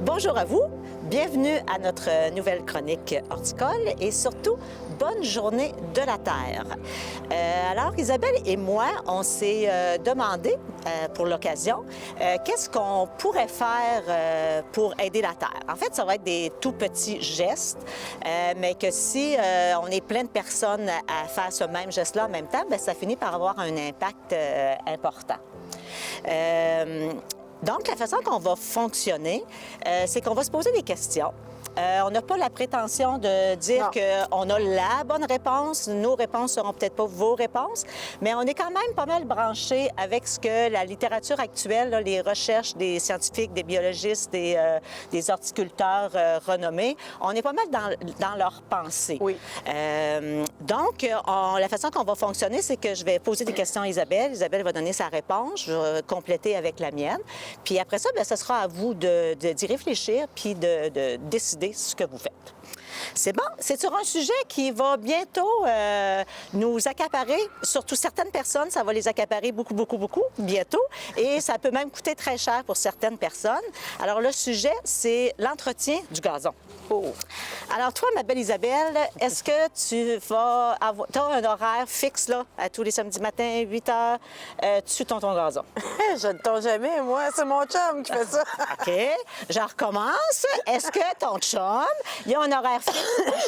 Bonjour à vous, bienvenue à notre nouvelle chronique horticole et surtout, bonne journée de la Terre. Alors, Isabelle et moi, on s'est demandé pour l'occasion, qu'est-ce qu'on pourrait faire pour aider la Terre? En fait, ça va être des tout petits gestes, mais que si on est plein de personnes à faire ce même geste-là en même temps, bien, ça finit par avoir un impact important. Donc, la façon qu'on va fonctionner, c'est qu'on va se poser des questions. On n'a pas la prétention de dire qu'on a la bonne réponse. Nos réponses seront peut-être pas vos réponses, mais on est quand même pas mal branché avec ce que la littérature actuelle, là, les recherches des scientifiques, des biologistes, des horticulteurs renommés, on est pas mal dans leur pensée. Oui. Donc, la façon qu'on va fonctionner, c'est que je vais poser des questions à Isabelle. Isabelle va donner sa réponse. Je vais compléter avec la mienne. Puis après ça, bien, ce sera à vous d'y réfléchir puis de décider ce que vous faites. C'est bon, c'est sur un sujet qui va bientôt nous accaparer, surtout certaines personnes, ça va les accaparer beaucoup, bientôt, et ça peut même coûter très cher pour certaines personnes. Alors le sujet, c'est l'entretien du gazon. Oh. Alors toi, ma belle Isabelle, est-ce que tu vas avoir un horaire fixe là, à tous les samedis matins, 8 heures, tu tonds ton gazon? Je ne tonds jamais, moi, c'est mon chum qui fait ça. OK, je recommence. Est-ce que ton chum, il y a un horaire fixe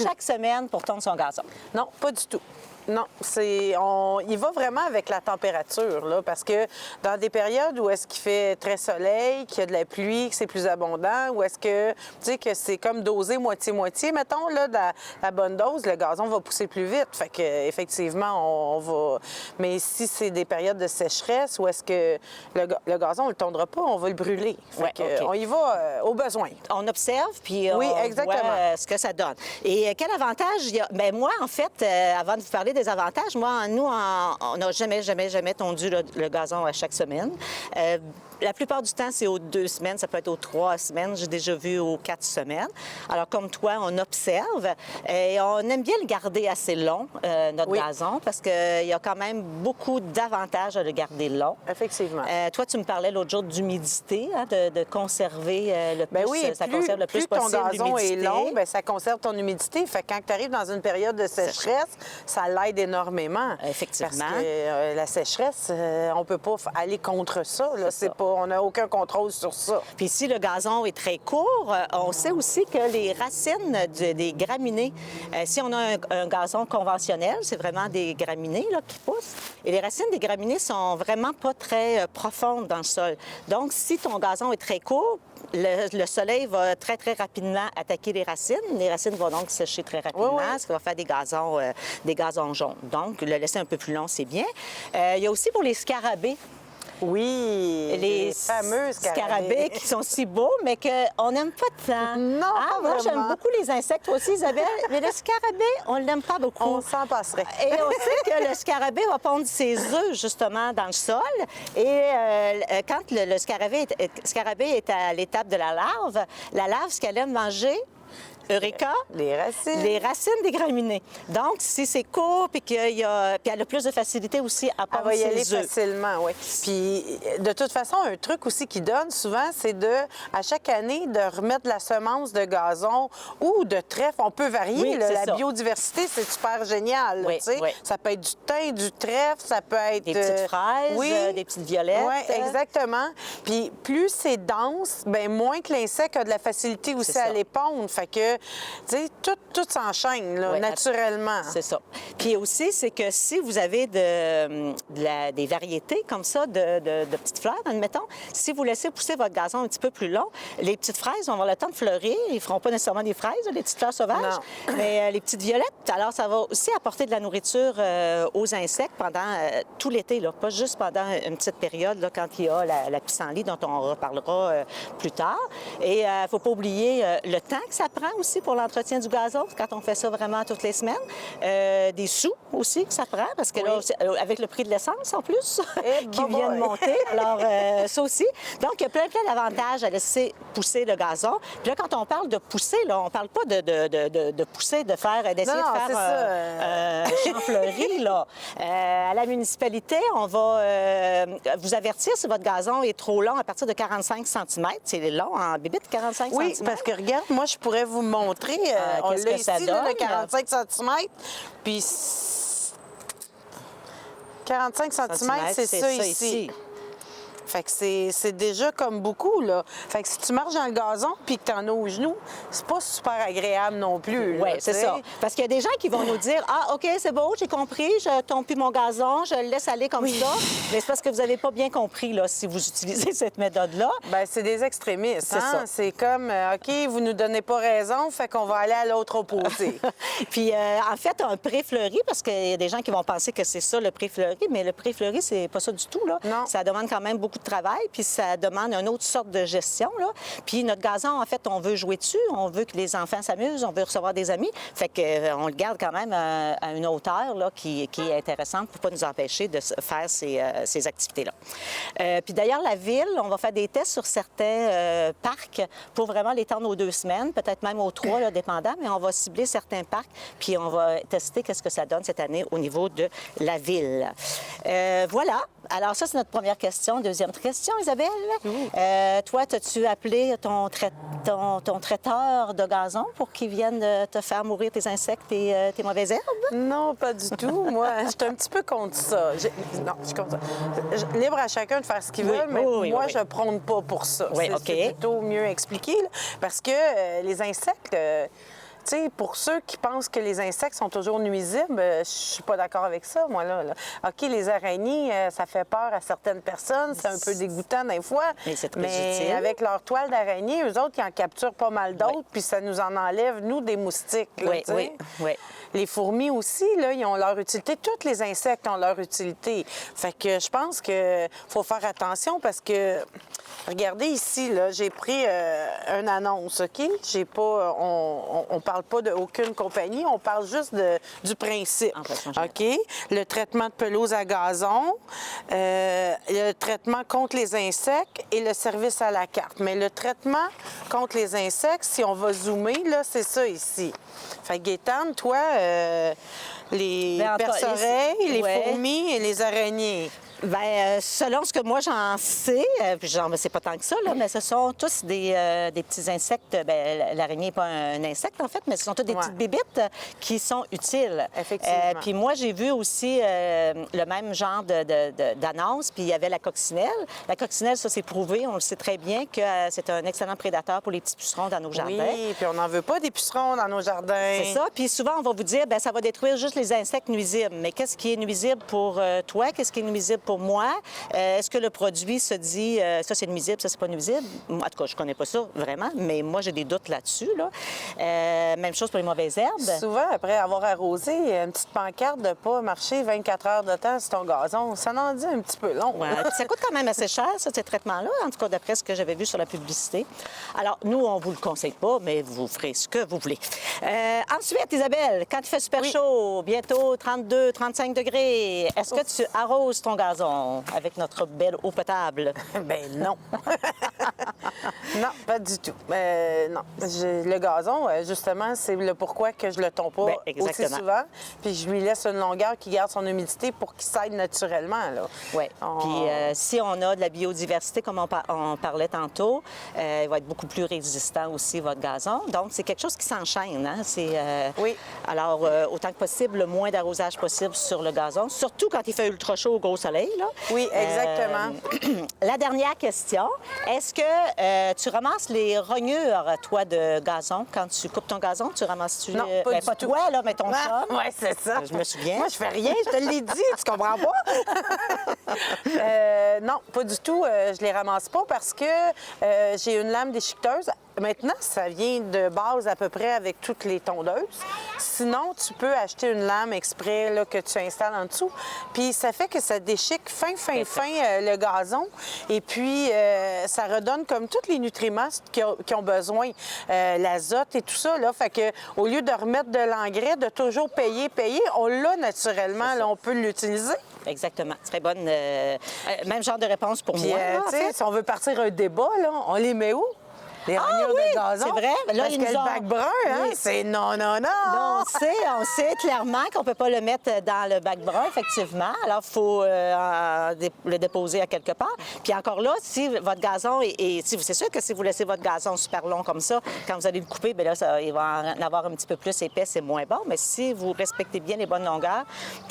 chaque semaine pour tondre son gazon? Non, pas du tout. Non, il va vraiment avec la température, là, parce que dans des périodes où est-ce qu'il fait très soleil, qu'il y a de la pluie, que c'est plus abondant, ou est-ce que, tu sais, que c'est comme dosé moitié-moitié, mettons, là, la bonne dose, le gazon va pousser plus vite. Fait que effectivement, on va... Mais si c'est des périodes de sécheresse, où est-ce que le gazon, on le tondra pas, on va le brûler. Fait que, on y va au besoin. On observe, puis on exactement. voit ce que ça donne. Et quel avantage il y a? Bien, moi, en fait, avant de vous parler des avantages, nous, on n'a jamais tondu le gazon à chaque semaine. La plupart du temps, c'est aux 2 semaines, ça peut être aux 3 semaines. J'ai déjà vu aux 4 semaines. Alors, comme toi, on observe et on aime bien le garder assez long, notre gazon, parce qu'il y a quand même beaucoup d'avantages à le garder long. Effectivement. Toi, tu me parlais l'autre jour d'humidité, hein, de conserver le plus, ça conserve le plus possible ton gazon est l'humidité. long, bien, ça conserve ton humidité. Fait que quand tu arrives dans une période de sécheresse, ça l'aide énormément. Effectivement. Parce que la sécheresse, on ne peut pas aller contre ça. Là. On n'a aucun contrôle sur ça. Puis si le gazon est très court, on sait aussi que les racines des graminées, si on a un gazon conventionnel, c'est vraiment des graminées là, qui poussent, et les racines des graminées sont vraiment pas très profondes dans le sol. Donc, si ton gazon est très court, le soleil va très rapidement attaquer les racines. Les racines vont donc sécher très rapidement, ce qui va faire des gazons jaunes. Donc, le laisser un peu plus long, c'est bien. Il y a aussi pour les scarabées. Oui, les fameux scarabées qui sont si beaux, mais qu'on n'aime pas tant. Non, pas moi, vraiment. j'aime beaucoup les insectes aussi, Isabelle, mais le scarabée, on ne l'aime pas beaucoup. On s'en passerait. Et on sait que le scarabée va pondre ses œufs, justement, dans le sol. Et quand le scarabée est à l'étape de la larve, ce qu'elle aime manger, Eureka! Les racines. Les racines des graminées. Donc, si c'est court puis puis elle a plus de facilité aussi à pondre ses œufs. Elle va y aller facilement, oui. Puis, de toute façon, un truc aussi qui donne souvent, c'est à chaque année, de remettre de la semence de gazon ou de trèfle. On peut varier. Oui, la biodiversité, c'est super génial. Oui, oui. Ça peut être du thym, du trèfle, ça peut être... Des petites fraises, des petites violettes. Oui, exactement. Puis, plus c'est dense, bien, moins que l'insecte a de la facilité aussi à les pondre. Fait que, tu sais, tout s'enchaîne, là, naturellement. C'est ça. Puis aussi, c'est que si vous avez des variétés comme ça de petites fleurs, admettons, si vous laissez pousser votre gazon un petit peu plus long, les petites fraises vont avoir le temps de fleurir. Ils ne feront pas nécessairement des fraises, les petites fleurs sauvages, mais les petites violettes. Alors, ça va aussi apporter de la nourriture aux insectes pendant tout l'été, là, pas juste pendant une petite période, là, quand il y a la pissenlit dont on reparlera plus tard. Et il ne faut pas oublier le temps que ça prend aussi pour l'entretien du gazon. chose quand on fait ça vraiment toutes les semaines. Des sous aussi que ça prend, parce que là, avec le prix de l'essence en plus, qui vient de monter. Alors, ça aussi. Donc, il y a plein d'avantages à laisser pousser le gazon. Puis là, quand on parle de pousser, là, on ne parle pas de pousser, d'essayer de faire champ fleuri, là. À la municipalité, on va vous avertir si votre gazon est trop long à partir de 45 cm. C'est long en bibite, 45 cm. Oui, parce que regarde, moi, je pourrais vous montrer. On l'a ici, ça donne, le 45 cm. Puis 45 cm, c'est ça ici. Fait que c'est déjà comme beaucoup, là. Fait que si tu marches dans le gazon puis que tu en as aux genoux, c'est pas super agréable non plus. Oui, c'est ça. Parce qu'il y a des gens qui vont nous dire « Ah, OK, c'est beau, j'ai compris, je tombe plus mon gazon, je le laisse aller comme ça. » Mais c'est parce que vous n'avez pas bien compris, là, si vous utilisez cette méthode-là. Bien, c'est des extrémistes, c'est ça. C'est comme OK, vous nous donnez pas raison, fait qu'on va aller à l'autre opposé. Puis, en fait, un pré-fleuri, parce qu'il y a des gens qui vont penser que c'est ça, le pré-fleuri, mais le pré-fleuri, c'est pas ça du tout, là. Non. Ça demande quand même beaucoup de travail, puis ça demande une autre sorte de gestion, là. Puis notre gazon, en fait, on veut jouer dessus, on veut que les enfants s'amusent, on veut recevoir des amis, fait qu'on le garde quand même à une hauteur, là, qui est intéressante pour pas nous empêcher de faire ces activités-là. Puis d'ailleurs, la ville, on va faire des tests sur certains parcs pour vraiment l'étendre aux 2 semaines, peut-être même aux 3, là, dépendant, mais on va cibler certains parcs, puis on va tester qu'est-ce que ça donne cette année au niveau de la ville. Voilà. Alors ça, c'est notre première question. Deuxième question, Isabelle. Toi, as-tu appelé ton traiteur de gazon pour qu'il vienne te faire mourir tes insectes et tes mauvaises herbes? Non, pas du tout. Moi, je suis un petit peu contre ça. Non, je suis contre ça. Libre à chacun de faire ce qu'il veut, mais moi, je prône pas pour ça. Oui, c'est plutôt mieux expliqué, là, parce que les insectes... Tu sais, pour ceux qui pensent que les insectes sont toujours nuisibles, je suis pas d'accord avec ça, moi, là. OK, les araignées, ça fait peur à certaines personnes, c'est un peu dégoûtant des fois. Mais c'est très utile. Avec leur toile d'araignée, eux autres, ils en capturent pas mal d'autres, puis ça nous en enlève, nous, des moustiques. Là, oui. Les fourmis aussi, là, ils ont leur utilité. Tous les insectes ont leur utilité. Fait que je pense qu'il faut faire attention parce que... Regardez ici, là, j'ai pris une annonce, OK? J'ai pas... On parle pas d'aucune compagnie, on parle juste du principe, OK? Le traitement de pelouse à gazon, le traitement contre les insectes et le service à la carte. Mais le traitement contre les insectes, si on va zoomer, là, c'est ça ici. Fait que Gaétane, toi, les perce-oreilles, les fourmis et les araignées. Bien, selon ce que moi j'en sais, puis j'en sais pas tant que ça, là, mais ce sont tous des petits insectes. Bien, l'araignée n'est pas un insecte, en fait, mais ce sont tous des petites bébites qui sont utiles. Effectivement. Puis moi, j'ai vu aussi le même genre d'annonce, puis il y avait la coccinelle. La coccinelle, ça, c'est prouvé. On le sait très bien que c'est un excellent prédateur pour les petits pucerons dans nos jardins. Oui, puis on n'en veut pas des pucerons dans nos jardins. C'est ça. Puis souvent, on va vous dire, bien, ça va détruire juste les insectes nuisibles. Mais qu'est-ce qui est nuisible pour toi? Qu'est-ce qui est nuisible pour moi? Est-ce que le produit se dit, ça c'est nuisible, ça c'est pas nuisible? En tout cas, je connais pas ça vraiment, mais moi j'ai des doutes là-dessus. Là. Même chose pour les mauvaises herbes. Souvent, après avoir arrosé, une petite pancarte de pas marcher 24 heures de temps sur ton gazon, ça en dit un petit peu long. Ouais. Ça coûte quand même assez cher, ça, ces traitements-là, en tout cas d'après ce que j'avais vu sur la publicité. Alors, nous, on vous le conseille pas, mais vous ferez ce que vous voulez. Ensuite, Isabelle, quand il fait super chaud, bientôt 32, 35 degrés, est-ce que tu arroses ton gazon avec notre belle eau potable? Ben non. Non, pas du tout. Non. Le gazon, justement, c'est le pourquoi que je le tombe pas aussi souvent. Puis je lui laisse une longueur qui garde son humidité pour qu'il s'aide naturellement. Oui. Puis si on a de la biodiversité, comme on parlait tantôt, il va être beaucoup plus résistant aussi, votre gazon. Donc, c'est quelque chose qui s'enchaîne. Hein? Oui. Alors, autant que possible, le moins d'arrosage possible sur le gazon, surtout quand il fait ultra chaud au gros soleil. Là. Oui, exactement. La dernière question, est-ce que tu ramasses les rognures, toi, de gazon? Quand tu coupes ton gazon, tu ramasses-tu... Non, pas du tout. Toi, là, mais ton chat? Oui, c'est ça. Je me souviens. Moi, je fais rien, je te l'ai dit, tu comprends pas? Non, pas du tout. Je les ramasse pas parce que j'ai une lame déchiqueteuse maintenant, ça vient de base à peu près avec toutes les tondeuses. Sinon, tu peux acheter une lame exprès là, que tu installes en dessous. Puis ça fait que ça déchique fin le gazon. Et puis, ça redonne comme tous les nutriments qui ont besoin. L'azote et tout ça. Là, fait que au lieu de remettre de l'engrais, de toujours payer, on l'a naturellement. Là, on peut l'utiliser. Exactement. Très bonne. Même genre de réponse pour Puis, moi. tu sais, si on veut partir un débat, là, on les met où? Les ragnures de gazon. C'est vrai. Là, Parce que le bac brun, hein, c'est non. Là, on sait clairement qu'on ne peut pas le mettre dans le bac brun, effectivement. Alors, il faut le déposer à quelque part. Puis encore là, si votre gazon c'est sûr que si vous laissez votre gazon super long comme ça, quand vous allez le couper, bien là, il va en avoir un petit peu plus épais, c'est moins bon. Mais si vous respectez bien les bonnes longueurs,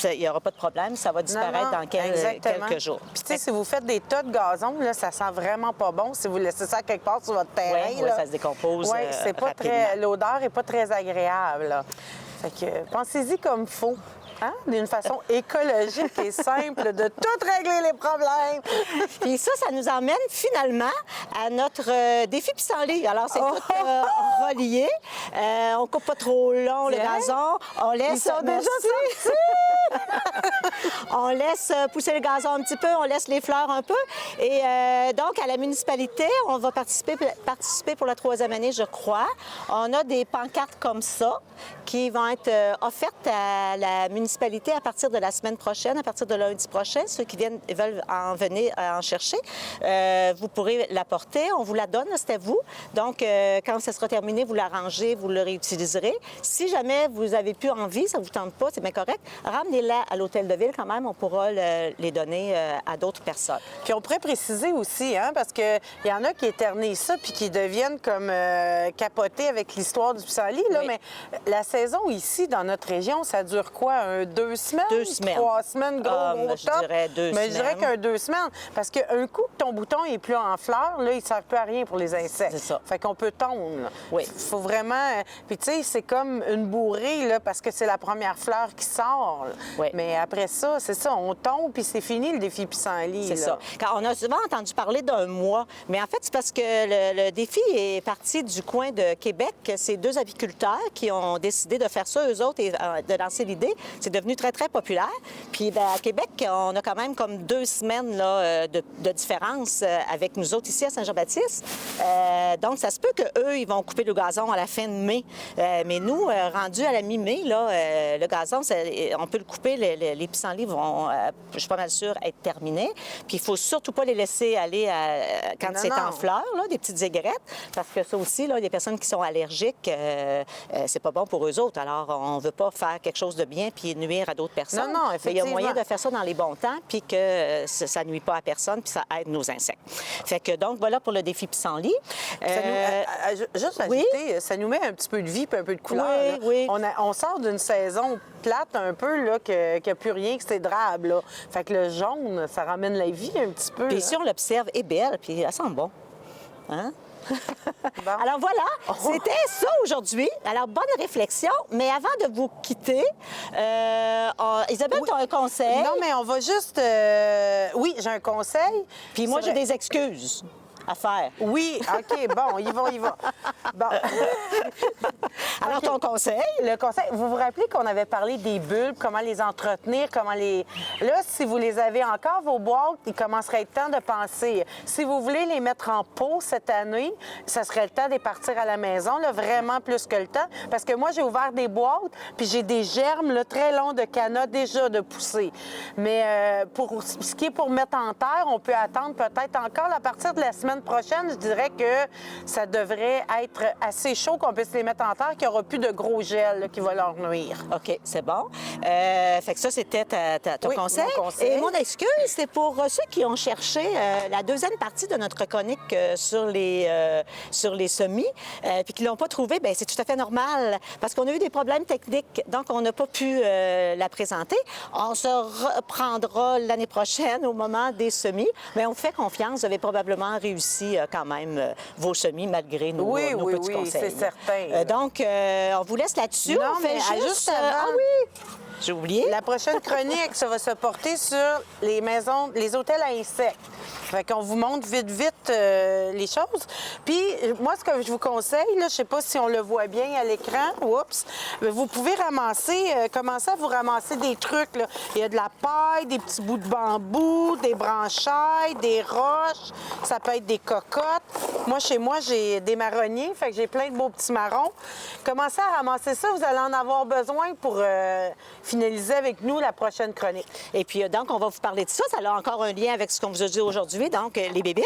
il n'y aura pas de problème. Ça va disparaître dans quelques jours. Puis, tu sais, si vous faites des tas de gazon, là, ça sent vraiment pas bon si vous laissez ça quelque part sur votre terrain. Oui, ça se décompose. Oui, c'est pas très. L'odeur n'est pas très agréable. Là. Fait que pensez-y comme il faut. Hein? D'une façon écologique et simple de tout régler les problèmes. Puis ça nous emmène finalement à notre défi pissenlit. Alors, c'est tout relié. On coupe pas trop long le gazon. On laisse... Ils sont déjà sortis! On laisse pousser le gazon un petit peu, on laisse les fleurs un peu. Et donc, à la municipalité, on va participer pour la 3e année, je crois. On a des pancartes comme ça qui vont être offertes à la municipalité à partir de la semaine prochaine, à partir de lundi prochain. Ceux qui veulent en venir en chercher, vous pourrez la porter. On vous la donne, c'est à vous. Donc, quand ça sera terminé, vous la rangez, vous le réutiliserez. Si jamais vous n'avez plus envie, ça ne vous tente pas, c'est bien correct, ramenez-la à l'hôtel de ville quand même. On pourra les donner à d'autres personnes. Puis on pourrait préciser aussi, hein, parce qu'il y en a qui éternisent ça puis qui deviennent comme capotés avec l'histoire du pissenlit. Là, oui. Mais la saison ici, dans notre région, ça dure quoi? 2 semaines? 2 semaines. 3 semaines, gros top? Je dirais 2 Mais semaines. je dirais qu'un 2 semaines. Parce qu'un coup que ton bouton est plus en fleurs, là, il ne sert plus à rien pour les insectes. C'est ça. Fait qu'on peut tondre. Là. Oui. Faut vraiment... Puis tu sais, c'est comme une bourrée, là, parce que c'est la première fleur qui sort. Là. Oui. Mais après ça, c'est ça, on tombe, puis c'est fini le défi pissenlit. C'est ça. Quand on a souvent entendu parler d'un mois, mais en fait, c'est parce que le défi est parti du coin de Québec. C'est 2 apiculteurs qui ont décidé de faire ça, eux autres, et de lancer l'idée. C'est devenu très, très populaire. Puis bien, à Québec, on a quand même comme 2 semaines là, de différence avec nous autres ici à Saint-Jean-Baptiste. Donc, ça se peut qu'eux, ils vont couper le gazon à la fin de mai. Mais nous, rendus à la mi-mai, là, le gazon, on peut le couper. Les pissenlits vont, je suis pas mal sûre, être terminés. Puis il faut surtout pas les laisser aller quand c'est en fleurs, là, des petites aigrettes, parce que ça aussi, là, les personnes qui sont allergiques, c'est pas bon pour eux autres. Alors, on veut pas faire quelque chose de bien puis nuire à d'autres personnes. Non, mais il y a moyen de faire ça dans les bons temps puis que ça nuit pas à personne puis ça aide nos insectes. Fait que donc, voilà pour le défi pissenlit. Juste ajouter, oui? ça nous met un petit peu de vie puis un peu de couleur. Oui, là. oui. On sort d'une saison plate un peu, là, qu'il n'y a plus rien, que c'est drabe, là. Fait que le jaune, ça ramène la vie un petit peu. Puis si on l'observe, elle est belle, puis elle sent bon. Hein? Bon. Alors voilà, c'était ça aujourd'hui. Alors, bonne réflexion. Mais avant de vous quitter, Isabelle, tu as un conseil. Non, mais on va juste... Oui, j'ai un conseil. Puis moi, j'ai des excuses à faire. Oui, OK, bon, y va. Bon. Alors, ton conseil? Le conseil, vous vous rappelez qu'on avait parlé des bulbes, comment les entretenir, comment les... Là, si vous les avez encore, vos boîtes, il commencerait à être temps de penser. Si vous voulez les mettre en pot cette année, ça serait le temps de les partir à la maison, là, vraiment plus que le temps. Parce que moi, j'ai ouvert des boîtes, puis j'ai des germes là, très longs de canna déjà de pousser. Mais pour ce qui est pour mettre en terre, on peut attendre peut-être encore à partir de la semaine prochaine, je dirais que ça devrait être assez chaud qu'on puisse les mettre en terre, qu'il n'y aura plus de gros gel là, qui va leur nuire. OK, c'est bon. Fait que ça, c'était ton conseil. Mon conseil. Et mon excuse, c'est pour ceux qui ont cherché la 2e partie de notre chronique sur les semis, puis qui ne l'ont pas trouvé, bien, c'est tout à fait normal, parce qu'on a eu des problèmes techniques, donc on n'a pas pu la présenter. On se reprendra l'année prochaine au moment des semis, mais on vous fait confiance, vous avez probablement réussi quand même vos semis malgré nos petits conseils. C'est certain. Donc, on vous laisse là-dessus. Non, on fait mais juste avant... Ah oui! J'ai oublié. La prochaine chronique, ça va se porter sur les maisons, les hôtels à insectes. Fait qu'on vous montre vite les choses. Puis, moi, ce que je vous conseille, là, je sais pas si on le voit bien à l'écran, oups, mais vous pouvez commencer à vous ramasser des trucs, là. Il y a de la paille, des petits bouts de bambou, des branchailles, des roches, ça peut être des cocottes. Moi, chez moi, j'ai des marronniers, fait que j'ai plein de beaux petits marrons. Commencez à ramasser ça, vous allez en avoir besoin pour finaliser avec nous la prochaine chronique. Et puis, donc, on va vous parler de ça. Ça a encore un lien avec ce qu'on vous a dit aujourd'hui. Donc, les bébites,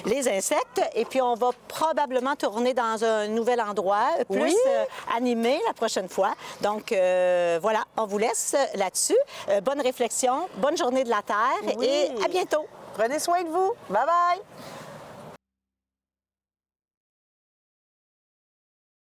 les insectes. Et puis, on va probablement tourner dans un nouvel endroit, plus animé la prochaine fois. Donc, voilà, on vous laisse là-dessus. Bonne réflexion, bonne journée de la Terre et à bientôt. Prenez soin de vous. Bye-bye.